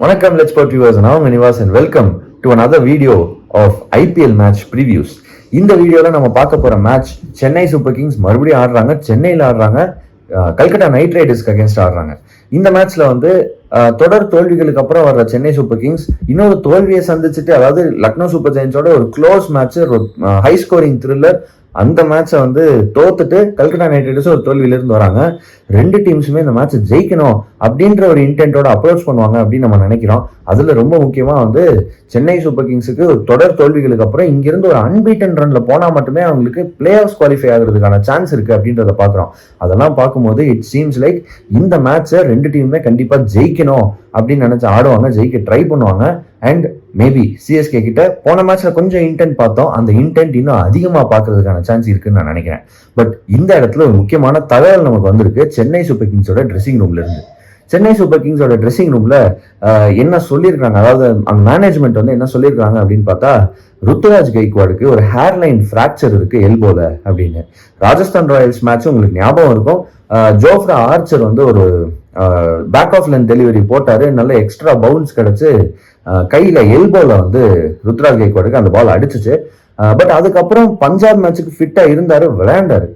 வணக்கம் let's sport viewers, நான் உங்க Nivas and welcome to another video of IPL match previews. இந்த வீடியோவில் நம்ம பார்க்க போகிற மேட்ச் சென்னை சூப்பர் கிங்ஸ் மறுபடியும் ஆடுறாங்க, சென்னையில் ஆடுறாங்க, கல்கட்டா நைட் ரைடர்ஸ்க்கு அகேன்ஸ்ட் ஆடுறாங்க. இந்த மேட்ச்ல வந்து தொடர் தோல்விகளுக்கு அப்புறம் வர்ற சென்னை சூப்பர் கிங்ஸ் இன்னொரு தோல்வியை சந்திச்சுட்டு, அதாவது லக்னோ சூப்பர் ஜெயின்ஸோட ஒரு க்ளோஸ் மேட்ச், ஒரு ஹை ஸ்கோரிங் த்ரில்லர், அந்த மேட்சை வந்து தோத்துட்டு கல்கட்டா நைட் ரைடர்ஸ் ஒரு தோல்வியிலிருந்து வராங்க. ரெண்டு டீம்ஸுமே இந்த மேட்சை ஜெயிக்கணும் அப்படின்ற ஒரு இன்டென்ட்டோட அப்ரோச் பண்ணுவாங்க அப்படின்னு நம்ம நினைக்கிறோம். அதுல ரொம்ப முக்கியமா வந்து சென்னை சூப்பர் கிங்ஸுக்கு தொடர் தோல்விகளுக்கு அப்புறம் இங்கிருந்து ஒரு அன்பீட்டன் ரன்ல போனா மட்டுமே அவங்களுக்கு பிளே ஆஃப் குவாலிஃபை ஆகுறதுக்கான சான்ஸ் இருக்கு அப்படின்றத பாக்குறோம். அதெல்லாம் பார்க்கும்போது இட் சீம்ஸ் லைக் இந்த மேட்சை ரெண்டு டீமுமே கண்டிப்பா ஜெயிக்கணும் அப்படின்னு நினைச்சு ஆடுவாங்க, ஜெயிக்க ட்ரை பண்ணுவாங்க. அண்ட் மேபி சிஎஸ்கே கிட்ட போன மேட்ச்ல கொஞ்சம் இன்டென்ட் பார்த்தோம், அந்த இன்டென்ட் இன்னும் அதிகமா பாக்குறதுக்கான சான்ஸ் இருக்குன்னு நான் நினைக்கிறேன். பட் இந்த இடத்துல ஒரு முக்கியமான தகவல் நமக்கு வந்திருக்கு சென்னை சூப்பர் கிங்ஸோட ட்ரெஸ்ஸிங் ரூம்ல இருந்து. சென்னை சூப்பர் கிங்ஸோட ட்ரெஸ்ஸிங் ரூம்ல என்ன சொல்லியிருக்காங்க, அதாவது அந்த மேனேஜ்மெண்ட் வந்து என்ன சொல்லியிருக்காங்க அப்படின்னு பார்த்தா, ருத்துராஜ் கைக்வாடுக்கு ஒரு ஹேர்லைன் ஃப்ராக்சர் இருக்கு எல்போல அப்படின்னு. ராஜஸ்தான் ராயல்ஸ் மேட்ச் உங்களுக்கு ஞாபகம் இருக்கும், ஜோஃப்ரா ஆர்ச்சர் வந்து ஒரு பேக் ஆஃப் லைன் டெலிவரி போட்டாரு, நல்ல எக்ஸ்ட்ரா பவுன்ஸ் கிடைச்சு கையில எல்போல வந்து ருத்ராஜ் கைக்வாடுக்கு அந்த பால் அடிச்சுச்சு. பட் அதுக்கப்புறம் பஞ்சாப் மேட்சுக்கு ஃபிட்டா இருந்தாரு, விளையாண்டாரு.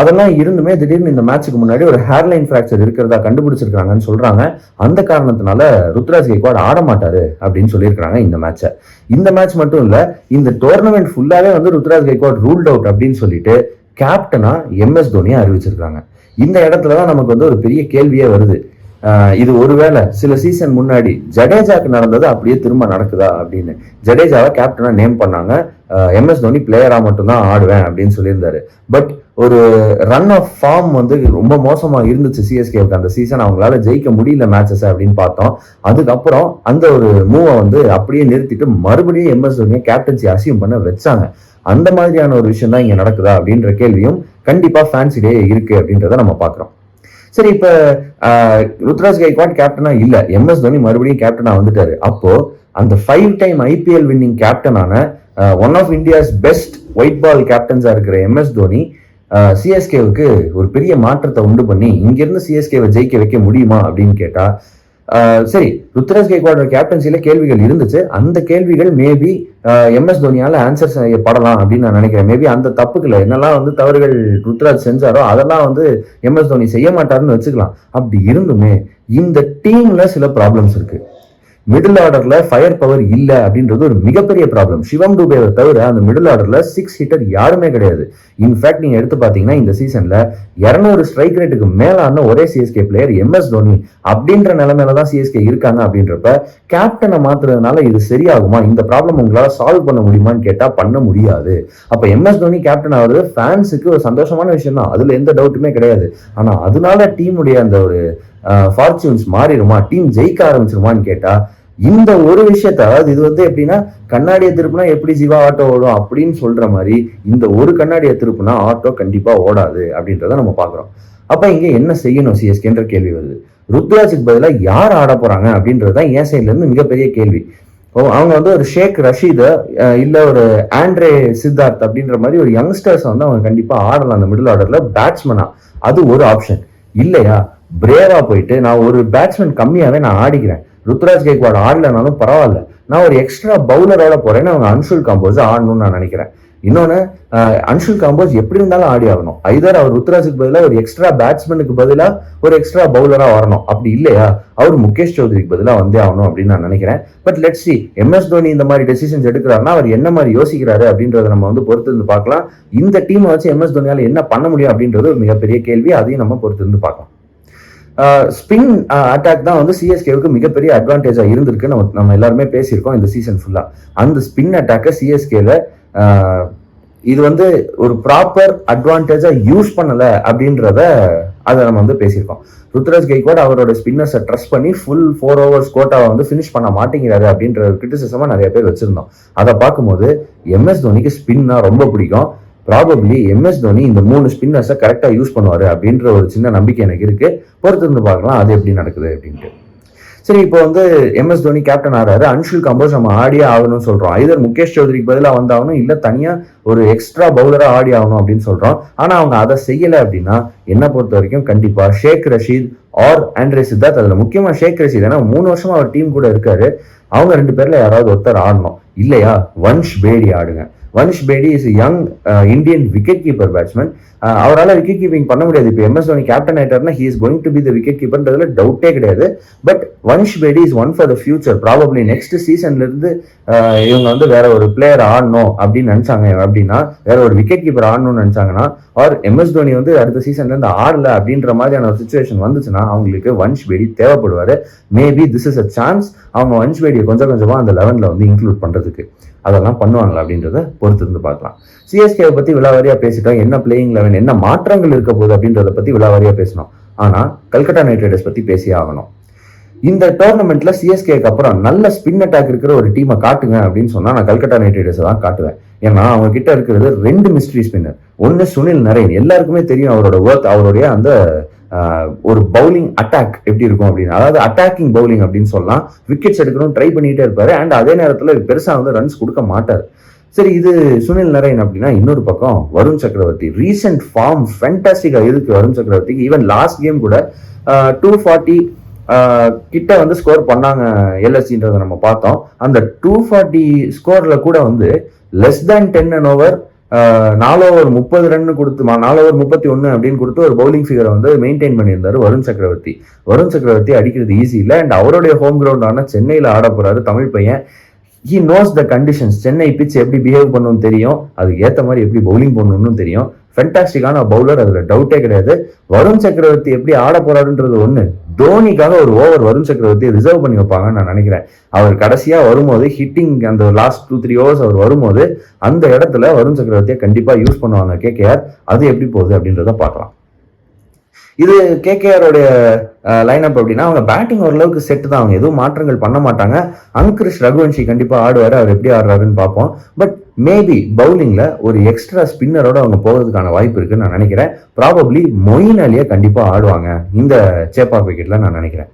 அதெல்லாம் இருந்துமே திடீர்னு இந்த மேட்சுக்கு முன்னாடி ஒரு ஹேர்லைன் ஃப்ராக்சர் இருக்கிறதா கண்டுபிடிச்சிருக்காங்கன்னு சொல்றாங்க. அந்த காரணத்தினால ருத்ராஜ் கைக்வாட் ஆட மாட்டாரு அப்படின்னு சொல்லியிருக்காங்க இந்த மேட்சை. இந்த மேட்ச் மட்டும் இல்ல, இந்த டோர்னமெண்ட் ஃபுல்லாவே வந்து ருத்ராஜ் கைக்வாட் ரூல்ட் அவுட் அப்படின்னு சொல்லிட்டு கேப்டனா எம்எஸ் தோனியை அறிவிச்சிருக்காங்க. இந்த இடத்துலதான் நமக்கு வந்து ஒரு பெரிய கேள்வியே வருது. இது ஒருவேளை சில சீசன் முன்னாடி ஜடேஜாக்கு நடந்தது அப்படியே திரும்ப நடக்குதா அப்படின்னு. ஜடேஜாவை கேப்டனா நேம் பண்ணாங்க, எம்எஸ் தோனி பிளேயரா மட்டும்தான் ஆடுவேன் அப்படின்னு சொல்லியிருந்தாரு. பட் ஒரு ரன் ஆஃப் ஃபார்ம் வந்து ரொம்ப மோசமா இருந்துச்சு சிஎஸ்கேவுக்கு அந்த சீசன், அவங்களால ஜெயிக்க முடியல மேட்சஸ் அப்படின்னு பார்த்தோம். அதுக்கப்புறம் அந்த ஒரு மூவை வந்து அப்படியே நிறுத்திட்டு மறுபடியும் எம்எஸ் தோனியை கேப்டன்சி அசியூம் பண்ண வச்சாங்க. அந்த மாதிரியான ஒரு விஷயம் தான் இங்க நடக்குதா அப்படின்ற கேள்வியும் கண்டிப்பா ஃபேன்ஸிலேயே இருக்கு அப்படின்றத நம்ம பாக்குறோம். சரி, இப்ப ருத்ராஜ் கைக்வாட் கேப்டனா இல்ல, எம்எஸ் தோனி மறுபடியும் கேப்டனா வந்துட்டாரு. அப்போ அந்த 5 டைம் ஐபிஎல் வின்னிங் கேப்டனான one of India's best white ball கேப்டன்ஸா இருக்கிற எம்எஸ் தோனி சிஎஸ்கேவுக்கு ஒரு பெரிய மாற்றத்தை உண்டு பண்ணி இங்கிருந்து சிஎஸ்கேவை ஜெயிக்க வைக்க முடியுமா அப்படின்னு கேட்டா, சரி, ருத்ராஜ் கைக்வாடோட கேப்டன்சில கேள்விகள் இருந்துச்சு. அந்த கேள்விகள் மேபி எம்எஸ் தோனியால ஆன்சர் செய்யப்படலாம் அப்படின்னு நான் நினைக்கிறேன். மேபி அந்த தப்புக்களை என்னெல்லாம் வந்து தவறுகள் ருத்ராஜ் செஞ்சாரோ அதெல்லாம் வந்து எம்எஸ் தோனி செய்ய மாட்டாருன்னு வச்சுக்கலாம். அப்படி இருந்துமே இந்த டீம்ல சில ப்ராப்ளம்ஸ் இருக்கு. மிடில் ஆர்டர்ல ஃபயர் பவர் இல்ல அப்படின்றது ஒரு மிகப்பெரிய ப்ராப்ளம். சிவம் டூபேவை தவிர அந்த மிடில் ஆர்டர்ல 6 ஹிட்டர் யாருமே கிடையாது. இன்ஃபேக்ட் நீங்க எடுத்து பாத்தீங்கன்னா இந்த சீசன்ல 200 ஸ்ட்ரைக் ரேட்டுக்கு மேலான ஒரே சிஎஸ்கே பிளேயர் எம்எஸ் தோனி அப்படின்ற நிலைமையில தான் சிஎஸ்கே இருக்காங்க. அப்படின்றப்ப கேப்டனை மாத்துறதுனால இது சரியாகுமா, இந்த ப்ராப்ளம் உங்களால சால்வ் பண்ண முடியுமான்னு கேட்டா பண்ண முடியாது. அப்ப எம்எஸ் தோனி கேப்டன் ஆகுறது ஃபேன்ஸுக்கு ஒரு சந்தோஷமான விஷயம் தான், அதுல எந்த டவுட்டுமே கிடையாது. ஆனா அதனால டீமுடைய அந்த ஒரு ஃபார்ச்சூன்ஸ் மாறிடுமா, டீம் ஜெயிக்க ஆரம்பிச்சிருமான்னு கேட்டா இந்த ஒரு விஷயத்த, அதாவது இது வந்து எப்படின்னா கண்ணாடியை திருப்புனா எப்படி ஜீவா ஆட்டோ ஓடும் அப்படின்னு சொல்ற மாதிரி இந்த ஒரு கண்ணாடியை திருப்புனா ஆட்டோ கண்டிப்பா ஓடாது அப்படின்றத நம்ம பாக்குறோம். அப்ப இங்க என்ன செய்யணும் சிஎஸ்கேன்ற கேள்வி வருது. ருத்ராஜுக்கு பதிலாக யார் ஆட போறாங்க அப்படின்றதுதான் என் சைட்ல இருந்து மிகப்பெரிய கேள்வி. அவங்க வந்து ஒரு ஷேக் ரஷீத் இல்ல ஒரு ஆண்ட்ரே சித்தார்த் அப்படின்ற மாதிரி ஒரு யங்ஸ்டர்ஸ் வந்து அவங்க கண்டிப்பா ஆடலாம் அந்த மிடில் ஆர்டர்ல பேட்ஸ்மேனா, அது ஒரு ஆப்ஷன். இல்லையா பிரேவா போயிட்டு நான் ஒரு பேட்ஸ்மேன் கம்மியாவே நான் ஆடிக்கிறேன், ருத்ராஜ் கைக்வாட் ஆடலனாலும் பரவாயில்ல, நான் ஒரு எக்ஸ்ட்ரா பவுலரோட போறேன்னு அவங்க அன்ஷுல் காம்போஸ் ஆடணும்னு நான் நினைக்கிறேன். இன்னொன்னு, அன்ஷுல் காம்போஸ் எப்படி இருந்தாலும் ஆடி ஆகணும். ஐதர் அவர் ருத்ராஜுக்கு பதிலாக ஒரு எக்ஸ்ட்ரா பேட்ஸ்மேனுக்கு பதிலாக ஒரு எக்ஸ்ட்ரா பவுலரா வரணும், அப்படி இல்லையா அவர் முகேஷ் சௌத்ரிக்கு பதிலாக வந்தே ஆகணும் அப்படின்னு நான் நினைக்கிறேன். But let's see MS Dhoni இந்த மாதிரி டெசிஷன்ஸ் எடுக்கிறாருன்னா அவர் என்ன மாதிரி யோசிக்கிறாரு அப்படின்றத நம்ம வந்து பொறுத்து இருந்து பார்க்கலாம். இந்த டீமை வச்சு எம்எஸ் தோனியால என்ன பண்ண முடியும் அப்படின்றது ஒரு மிகப்பெரிய கேள்வி, அதையும் நம்ம பொறுத்து இருந்து பார்க்கலாம். ஸ்பின் அட்டாக் தான் வந்து சிஎஸ்கேவுக்கு மிகப்பெரிய அட்வான்டேஜா இருந்திருக்கு, நம்ம எல்லாருமே பேசியிருக்கோம் இந்த சீசன் ஃபுல்லா. அந்த ஸ்பின் அட்டாக்கை சிஎஸ்கேல இது வந்து ஒரு ப்ராப்பர் அட்வான்டேஜா யூஸ் பண்ணல அப்படின்றத அதை நம்ம வந்து பேசியிருக்கோம். ருத்ராஜ் கைக்வாட் அவரோட ஸ்பின்னர்ஸை ட்ரஸ்ட் பண்ணி ஃபுல் 4 ஓவர்ஸ் கோட்டாவை வந்து ஃபினிஷ் பண்ண மாட்டேங்கிறாரு அப்படின்ற கிரிட்டிசிசமா நிறைய பேர் வச்சிருந்தோம். அதை பார்க்கும்போது எம்எஸ் தோனிக்கு ஸ்பின்னா ரொம்ப பிடிக்கும். ப்ராபப்ளி எம்எஸ் தோனி இந்த 3 ஸ்பின்னர்ஸை கரெக்டாக யூஸ் பண்ணுவாரு அப்படின்ற ஒரு சின்ன நம்பிக்கை எனக்கு இருக்கு. பொறுத்து இருந்து பார்க்கலாம் அது எப்படி நடக்குது அப்படின்ட்டு. சரி, இப்போ வந்து MS தோனி கேப்டன் ஆறாரு, அன்ஷுல் கம்போஸ் நம்ம ஆடியே ஆகணும்னு சொல்றோம். ஐதர் முகேஷ் சௌத்ரிக்கு பதிலாக வந்தாகணும், இல்ல தனியா ஒரு எக்ஸ்ட்ரா பவுலரா ஆடி ஆகணும் அப்படின்னு சொல்றோம். ஆனா அவங்க அதை செய்யல அப்படின்னா என்ன பொறுத்த வரைக்கும் கண்டிப்பா ஷேக் ரஷீத் ஆர் ஆண்ட்ரே சித்தார்த், அதுல முக்கியமா ஷேக் ரஷீத், ஏன்னா 3 வருஷமா அவர் டீம் கூட இருக்காரு, அவங்க 2 பேர்ல யாராவது ஒருத்தர் ஆடணும். இல்லையா வன்ஷ் பேடி ஆடுங்க. Vansh Bedi is young Indian wicket keeper batsman. அவரால் விக்கெட் கீப்பிங் பண்ண முடியாது. இப்போ MS தோனி கேப்டன் ஆயிட்டாருன்னா he is going to be the wicket கீப்பர்ன்றதுல டவுட்டே கிடையாது. But Vansh Bedi is one for the future. Probably next சீசன்ல இருந்து இவங்க வந்து வேற ஒரு பிளேயர் ஆடணும் அப்படின்னு நினைச்சாங்க அப்படின்னா, வேற ஒரு விக்கெட் கீப்பர் ஆடணும்னு நினைச்சாங்கன்னா, ஆர் MS தோனி வந்து அடுத்த சீசன்ல இருந்து ஆடல அப்படின்ற மாதிரியான ஒரு சுச்சுவேஷன் வந்துச்சுன்னா அவங்களுக்கு வன்ஷ் பேடி தேவைப்படுவாரு. Maybe this is a chance அவங்க வன்ஷ் பேடியை கொஞ்சம் கொஞ்சமா அந்த 11ல வந்து இன்க்ளூட் பண்றதுக்கு. அதெல்லாம் பண்ணுவாங்களா அப்படின்றத பொறுத்து இருந்து பார்க்கலாம். சிஎஸ்கே பத்தி விலாவாரியா பேசிட்டோம். என்ன பிளேயிங் 11, என்ன மாற்றங்கள் இருக்க போகுது அப்படின்றத பத்தி விலாவாரியா பேசணும். ஆனா கல்கட்டா நைட் ரைடர்ஸ் பத்தி பேசியே ஆகணும். இந்த டோர்னமெண்ட்ல சிஎஸ்கேக்கு அப்புறம் நல்ல ஸ்பின் அட்டாக் இருக்கிற ஒரு டீமை காட்டுங்க அப்படின்னு சொன்னா நான் கல்கட்டா நைட் ரைடர்ஸ் தான் காட்டுவேன். ஏன்னா அவங்க கிட்ட இருக்கிறது 2 மிஸ்ட்ரி ஸ்பின்னர். ஒன்னு சுனில் நரேன், எல்லாருக்குமே தெரியும் அவரோட ஒர்க், அவருடைய அந்த ஒரு பவுலிங் அட்டாக் எப்படி இருக்கும் அப்படின்னு, அதாவது அட்டாக்கிங் பவுலிங் அப்படின்னு சொல்லலாம். விக்கெட்ஸ் எடுக்கணும் ட்ரை பண்ணிட்டே இருப்பாரு, அண்ட் அதே நேரத்தில் பெருசா வந்து ரன்ஸ் கொடுக்க மாட்டார். சரி, இது சுனில் நரேன் அப்படின்னா இன்னொரு பக்கம் வருண் சக்கரவர்த்தி. ரீசெண்ட் ஃபார்ம் ஃபேண்டாஸ்டிக்கா இருக்கு வருண் சக்கரவர்த்திக்கு. ஈவன் லாஸ்ட் கேம் கூட 240 கிட்ட வந்து ஸ்கோர் பண்ணாங்க LSGன்றதை நம்ம பார்த்தோம். அந்த 240 ஸ்கோர்ல கூட வந்து less than 10 and over 4 over 30 run கொடுத்து 4 ஓவர் 31 அப்படின்னு கொடுத்து ஒரு பவுலிங் ஃபிகரை வந்து மெயின்டைன் பண்ணியிருந்தாரு வருண் சக்கரவர்த்தி. வருண் சக்கரவர்த்தி அடிக்கிறது ஈஸி இல்லை, அண்ட் அவருடைய ஹோம் கிரவுண்டான சென்னையில் ஆட போறாரு தமிழ் பையன். He knows the conditions. Chennai pitch எப்படி பிஹேவ் பண்ணணும்னு தெரியும், அதுக்கு ஏற்ற மாதிரி எப்படி பவுலிங் பண்ணணும்னு தெரியும். ஃபென்டாஸ்டிக்கான பவுலர், அதுல டவுட்டே கிடையாது. வருண் சக்கரவர்த்தி எப்படி ஆட போறாருன்றது ஒண்ணு, தோனிக்காக ஒரு ஓவர் வருண் சக்கரவர்த்தி ரிசர்வ் பண்ணி வைப்பாங்கன்னு நான் நினைக்கிறேன். அவர் கடைசியா வரும்போது ஹிட்டிங் அந்த லாஸ்ட் 2-3 ஓவர்ஸ் அவர் வரும்போது அந்த இடத்துல வருண் சக்கரவர்த்தியை கண்டிப்பா யூஸ் பண்ணுவாங்க KKR. அது எப்படி போகுது அப்படின்றத பார்க்கலாம். இது KKRோடைய லைனப் அப்படின்னா அவங்க பேட்டிங் ஓரளவுக்கு செட் தான், அவங்க எதுவும் மாற்றங்கள் பண்ண மாட்டாங்க. அங்கிரிஷ் ரகுவன்ஷி கண்டிப்பா ஆடுவாரு, அவர் எப்படி ஆடுறாருன்னு பார்ப்போம். பட் மேபி பவுலிங்ல ஒரு எக்ஸ்ட்ரா ஸ்பின்னரோட அவங்க போகிறதுக்கான வாய்ப்பு இருக்குன்னு நான் நினைக்கிறேன். ப்ராபப்ளி மொயின் அலியை கண்டிப்பா ஆடுவாங்க இந்த சேப்பாக் விக்கெட்ல நான் நினைக்கிறேன்.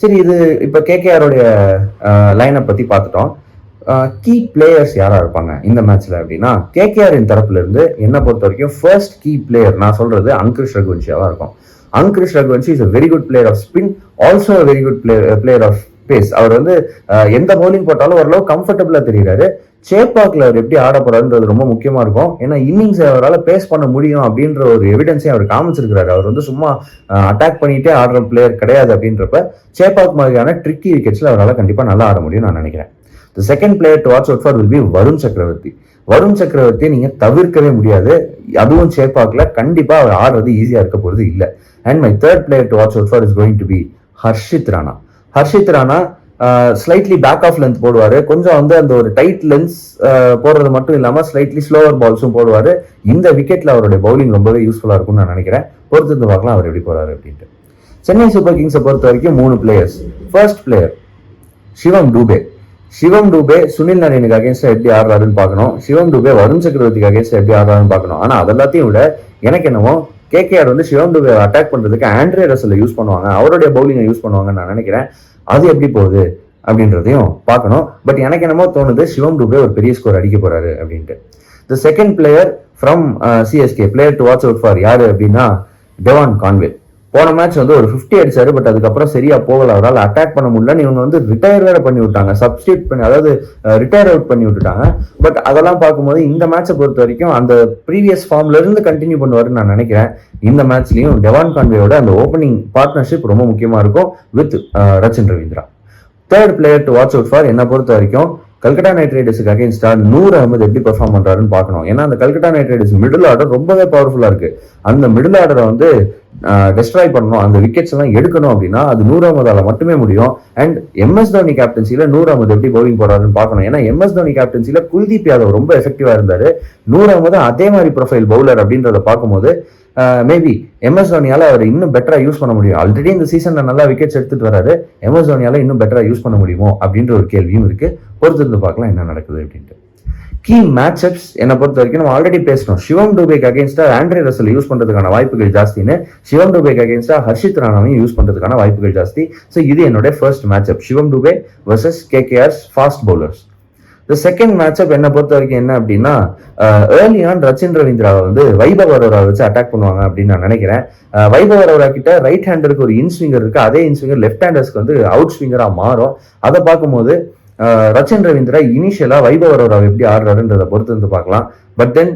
சரி, இது இப்ப KKRோடைய லைனப் பத்தி பார்த்துட்டோம். கீ பிளேயர்ஸ் யாரா இருப்பாங்க இந்த மேட்ச்ல அப்படின்னா, KKRின் தரப்புல இருந்து என்ன பொறுத்த வரைக்கும் ஃபர்ஸ்ட் கீ பிளேயர் நான் சொல்றது அங்கிரிஷ் ரகுவன்ஷியாவா இருக்கும். Angkrish Raghuvanshi is a very good player of spin, also a very good player of pace. அவர் வந்து எந்த பவுலிங் போட்டாலும் ஓரளவு கம்ஃபர்டபுளா தெரியுறாரு. சேப்பாக்ல அவர் எப்படி ஆட போறாருன்றது ரொம்ப முக்கியமா இருக்கும். ஏன்னா இன்னிங்ஸ் அவரால் பேஸ் பண்ண முடியும் அப்படின்ற ஒரு எவிடன்ஸையும் அவர் காமிச்சிருக்கிறாரு. அவர் வந்து சும்மா அட்டாக் பண்ணிட்டே ஆடுற பிளேயர் கிடையாது. அப்படின்றப்ப சேப்பாக் மாதிரியான ட்ரிக்கி விக்கெட்ஸ்ல அவரால் கண்டிப்பா நல்லா ஆட முடியும் நான் நினைக்கிறேன். The second player to watch out for will be Varun சக்கரவர்த்தி. வருண் சக்கரவர்த்தியை நீங்க தவிர்க்கவே முடியாது. அதுவும் சேப்பாக்ல கண்டிப்பா அவர் ஆடுறது ஈஸியா இருக்க போறது இல்லை. And my third player to watch out for is going to be Harshit Rana. Harshit Rana slightly back of length போடுவாரு, கொஞ்சம் வந்து அந்த ஒரு டைட் லென்ஸ் போடுறது மட்டும் இல்லாம ஸ்லைட்லி ஸ்லோவர் பால்ஸும் போடுவாரு. இந்த விக்கெட்ல அவருடைய பவுலிங் ரொம்பவே யூஸ்ஃபுல்லா இருக்கும்னு நான் நினைக்கிறேன். பொறுத்திருந்து பார்க்கலாம் அவர் எப்படி போறாரு அப்படின்ட்டு. சென்னை சூப்பர் கிங்ஸை பொறுத்த வரைக்கும் 3 பிளேயர்ஸ். ஃபர்ஸ்ட் பிளேயர் சிவம் டூபே. சிவம் டூபே சுனில் நரேனுக்கு அகேன்ஸ்டா எப்படி ஆடுறாருன்னு பார்க்கணும். சிவம் டூபே வருண் சக்கரவர்த்திக்கு அகேன்ஸ்டா எப்படி ஆடுறாருன்னு பார்க்கணும். ஆனா அதெல்லாத்தையும் விட எனக்கு என்னமோ KKR வந்து சிவம் டூபே அட்டாக் பண்றதுக்கு ஆண்ட்ரே ரசலை யூஸ் பண்ணுவாங்க, அவருடைய பவுலிங்கை யூஸ் பண்ணுவாங்கன்னு நான் நினைக்கிறேன். அது எப்படி போகுது அப்படின்றதையும் பார்க்கணும். பட் எனக்கு என்னமோ தோணுது சிவம் டூபே ஒரு பெரிய ஸ்கோர் அடிக்க போறாரு அப்படின்ட்டு. The second player from CSK, player to watch out for யாரு அப்படின்னா டெவான் கான்வே. போன மேட்ச் வந்து ஒரு 50 அடிச்சாரு, பட் அதுக்கப்புறம் சரியா போகல, அவரால் அட்டாக் பண்ண முடியல. இவங்க வந்து ரிட்டையர் வேற பண்ணி விட்டாங்க, சப்ஸ்டியூட் பண்ணி, அதாவது ரிட்டையர் அவுட் பண்ணி விட்டுட்டாங்க. பட் அதெல்லாம் பார்க்கும்போது இந்த மேட்சை பொறுத்த வரைக்கும் அந்த ப்ரீவியஸ் ஃபார்ம்ல இருந்து கண்டினியூ பண்ணுவாருன்னு நான் நினைக்கிறேன். இந்த மேட்ச்லயும் டெவான் கான்வேயோட அந்த ஓப்பனிங் பார்ட்னர்ஷிப் ரொம்ப முக்கியமா இருக்கும் with Rachin Ravindra. Third player to watch out for என்ன பொறுத்த வரைக்கும் கல்கட்டா நைட் ரைடர்ஸுக்கு அகைன்ஸ்டா நூர் அகமது எப்படி பெர்ஃபார்ம் பண்றாருன்னு பார்க்கணும். ஏன்னா அந்த Calcutta night Riders middle order ரொம்பவே பவர்ஃபுல்லா இருக்கு. அந்த மிடில் ஆர்டரை வந்து டெஸ்ட்ராய் பண்ணணும், அந்த விக்கெட்ஸ் எல்லாம் எடுக்கணும் அப்படின்னா அது நூர் அகமதால மட்டுமே முடியும். அண்ட் MS தோனி கேப்டன்சில நூர் அகமது எப்படி பவுலிங் போறாருன்னு பார்க்கணும். ஏன்னா MS தோனி கேப்டன்சில குல்தீப் யாதவ் ரொம்ப எஃபெக்டிவா இருந்தாரு. நூர் அகமது அதே மாதிரி ப்ரொஃபைல் பவுலர் அப்படின்றத பார்க்கும்போது மேபி MS தோனியால அவர் இன்னும் பெட்டரா யூஸ் பண்ண முடியும். ஆல்ரெடி இந்த சீசன்ல நல்லா விக்கெட்ஸ் எடுத்துட்டு வராரு, MS தோனியால இன்னும் பெட்டரா யூஸ் பண்ண முடியுமோ அப்படின்ற ஒரு கேள்வியும் இருக்கு. பொறுத்திருந்து பார்க்கலாம் என்ன நடக்குது அப்படின்ட்டு. கீ மேட்சப்ஸ் என்னை பொறுத்த வரைக்கும் நம்ம ஆல்ரெடி பேசணும். சிவம் டூபேக்கு அகேன்ஸ்டா ஆண்ட்ரே ரசல் யூஸ் பண்றதுக்கான வாய்ப்புகள் ஜாஸ்தின்னு, சிவம் டூபேக்கு அகேன்ஸ்டா ஹர்ஷித் ராணாவையும் யூஸ் பண்றதுக்கான வாய்ப்புகள் ஜாஸ்தி. ஸோ இது என்னோட ஃபர்ஸ்ட் மேட்சப், சிவம் டூபே வர்சஸ் கேகேஆர்ஸ் ஃபாஸ்ட் பவுலர்ஸ். இந்த செகண்ட் மேட்சப் என்னை பொறுத்த வரைக்கும் என்ன அப்படின்னா, ஏர்லி ஆன் ரச்சின் ரவீந்திராவை வந்து வைபவ் அரோரா வச்சு அட்டாக் பண்ணுவாங்க அப்படின்னு நான் நினைக்கிறேன். வைபவ் அரோரா கிட்ட ரைட் ஹேண்டருக்கு ஒரு இன் ஸ்விங்கர் இருக்கு, அதே இன் ஸ்விங்கர் லெஃப்ட் ஹேண்டர்ஸ்க்கு வந்து அவுட் ஸ்விங்கரா மாறும். அதை பார்க்கும்போது ரச்சின் ரவீந்திரா இனிஷியலா வைபவ் அரோரா எப்படி ஆடுறாருன்றதை பொறுத்து வந்து பார்க்கலாம். பட் தென்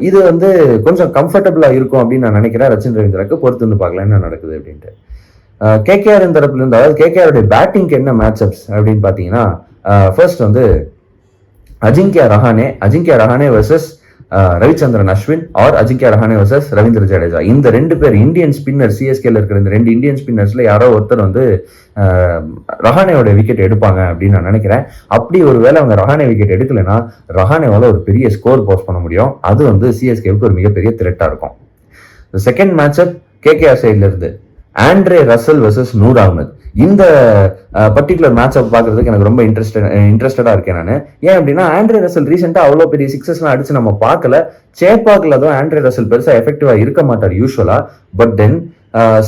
இது வந்து கொஞ்சம் கம்ஃபர்டபுளா இருக்கும் அப்படின்னு நான் நினைக்கிறேன். ரச்சின் ரவீந்திராக்கு பொறுத்து வந்து பார்க்கலாம் என்ன நடக்குது அப்படின்ட்டு. கேகேஆர் தரப்புல இருந்து, அதாவது கேகேஆருடைய பேட்டிங்க்கு என்ன மேட்சப்ஸ் அப்படின்னு பாத்தீங்கன்னா, ஃபர்ஸ்ட் வந்து Ajinkya Rahane versus Ravichandran Ashwin or Ajinkya Rahane versus Ravindra Jadeja. இந்த ரெண்டு பேர் இந்தியன் ஸ்பின்னர், சிஎஸ்கேல இருக்கிற இந்த ரெண்டு இந்தியன் ஸ்பின்னர்ஸ்ல யாரோ ஒருத்தர் வந்து ரஹானேயோட விக்கெட் எடுப்பாங்க அப்படின்னு நான் நினைக்கிறேன். அப்படி ஒரு வேளை அவங்க ரஹானே விக்கெட் எடுக்கலைன்னா ரஹானேவால ஒரு பெரிய ஸ்கோர் போஸ்ட் பண்ண முடியும். அது வந்து சிஎஸ்கேவுக்கு ஒரு மிகப்பெரிய த்ரெட்டா இருக்கும். செகண்ட் மேட்சப் கேகேஆர் சைட்ல இருந்து Andre Russell versus Noor Ahmad. இந்த பர்டிகுலர் மேட்சப் பார்க்கறதுக்கு எனக்கு ரொம்ப இன்ட்ரெஸ்டடா இருக்கேன் நான். ஏன் அப்படின்னா ஆண்ட்ரே ரசல் ரீசெண்டா அவ்வளோ பெரிய சிக்ஸஸ்லாம் அடிச்சு நம்ம பார்க்கல. சேப்பாக்கில் தான் ஆண்ட்ரே ரசல் பெருசா எஃபெக்டிவா இருக்க மாட்டார் யூஸ்வலா. பட் தென்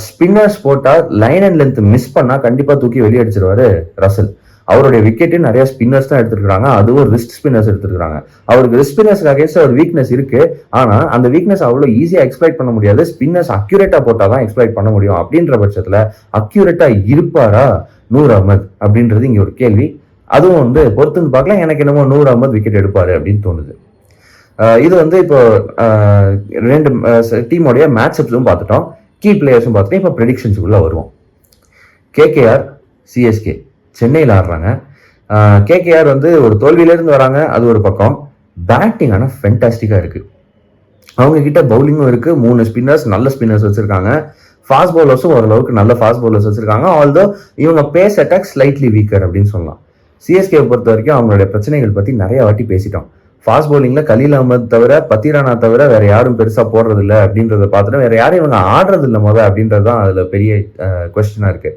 ஸ்பின்னர்ஸ் போட்டா லைன் அண்ட் லென்த் மிஸ் பண்ணா கண்டிப்பா தூக்கி வெளியே அடிச்சிருவாரு ரசல். அவருடைய விக்கெட்டு நிறைய ஸ்பின்னர்ஸ் தான் எடுத்துருக்காங்க, அதுவும் ரிஸ்ட் ஸ்பின்னர்ஸ் எடுத்துருக்காங்க. அவருக்கு ரிஸ்ட் ஸ்பின்னர்ஸ்க்கு அகேன்ஸ்ட் ஒரு வீக்னஸ் இருக்கு, ஆனா அந்த வீக்னஸ் அவ்வளோ ஈஸியா எக்ஸ்பிளைட் பண்ண முடியாது. ஸ்பின்னர்ஸ் அக்யூரேட்டா போட்டாதான் எக்ஸ்பிளைட் பண்ண முடியும். அப்படின்ற பட்சத்துல அக்யூரேட்டா இருப்பாரா நூர் அகமது அப்படின்றது இங்க ஒரு கேள்வி. அதுவும் வந்து பொறுத்து வந்து பார்க்கலாம். எனக்கு என்னமோ நூர் அகமது விக்கெட் எடுப்பாரு அப்படின்னு தோணுது. இது வந்து இப்போ ரெண்டு டீமோடைய மேட்சப்ஸும் பார்த்துட்டோம், கீ பிளேயர்ஸும் பார்த்துட்டோம். இப்போ ப்ரெடிக்ஷன்ஸுக்குள்ள வருவோம். கேகேஆர் சிஎஸ்கே சென்னையில் ஆடுறாங்க. கேகேஆர் வந்து ஒரு தோல்வியிலேருந்து வராங்க, அது ஒரு பக்கம். பேட்டிங் ஆனால் ஃபென்டாஸ்டிக்கா இருக்கு. அவங்க கிட்ட பவுலிங்கும் இருக்கு, 3 ஸ்பின்னர்ஸ் நல்ல ஸ்பின்னர்ஸ் வச்சிருக்காங்க. ஃபாஸ்ட் பவுலர்ஸும் ஓரளவுக்கு நல்ல ஃபாஸ்ட் பவுலர்ஸ் வச்சிருக்காங்க. ஆல்தோ இவங்க பேஸ் அட்டாக் ஸ்லைட்லி வீக்கர் அப்படின்னு சொல்லலாம். சிஎஸ்கே பொறுத்த வரைக்கும் அவங்களுடைய பிரச்சனைகள் பத்தி நிறைய வாட்டி பேசிட்டோம். ஃபாஸ்ட் பவுலிங்ல கலீல் அகமது தவிர, பத்திரானா தவிர வேற யாரும் பெருசா போடுறது இல்லை அப்படின்றத பார்த்துட்டு வேற யாரும் இவங்க ஆடுறது இல்லை அப்படின்றது தான் அதுல பெரிய கொஸ்டினா இருக்கு.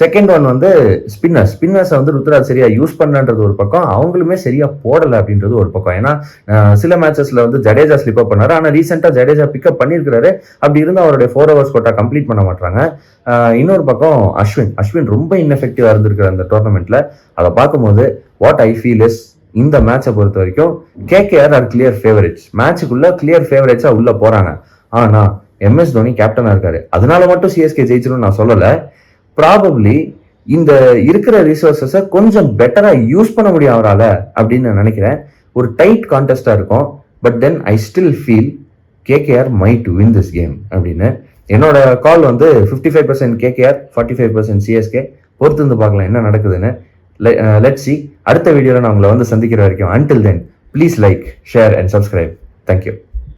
செகண்ட் ஒன் வந்து ஸ்பின்னர்ஸ் வந்து ருத்ராஜ் சரியா யூஸ் பண்ணன்றது ஒரு பக்கம், அவங்களுமே சரியா போடலை அப்படின்றது ஒரு பக்கம். ஏன்னா சில மேட்சஸ்ல வந்து ஜடேஜா ஸ்லிப் அப் பண்ணாரு, ஆனா ரீசெண்டா ஜடேஜா பிக்கப் பண்ணிருக்காரு. அப்படி இருந்து அவருடைய 4 overs கோட்டா கம்ப்ளீட் பண்ண மாட்டாங்க. இன்னொரு பக்கம் அஸ்வின் ரொம்ப இன்எஃபெக்டிவா இருந்திருக்கிற அந்த டோர்னமெண்ட்ல. அதை பார்க்கும்போது வாட் ஐ ஃபீல் இஸ், இந்த மேட்சை பொறுத்த வரைக்கும் கேகேஆர் ஆர் கிளியர் ஃபேவரேட்ஸ். மேட்சுக்குள்ள கிளியர் ஃபேவரேட்ஸா உள்ள போறாங்க. ஆனா MS தோனி கேப்டனா இருக்காரு, அதனால மட்டும் சிஎஸ்கே ஜெயிச்சிடும் நான் சொல்லல. ப்ராபப்ளி இந்த இருக்கிற ரிசோர்ஸஸை கொஞ்சம் பெட்டரா யூஸ் பண்ண முடியும் அவரால் அப்படின்னு நான் நினைக்கிறேன். ஒரு டைட் கான்டெஸ்டா இருக்கும். But then I still feel KKR might win this game அப்படின்னு. என்னோட கால் வந்து 55% கேகேஆர், 45% சிஎஸ்கே. பொறுத்து வந்து பார்க்கலாம் என்ன நடக்குதுன்னு. Let's see. அடுத்த வீடியோல நான் உங்களை வந்து சந்திக்கிற வரைக்கும், until then, please like, share and subscribe. Thank you.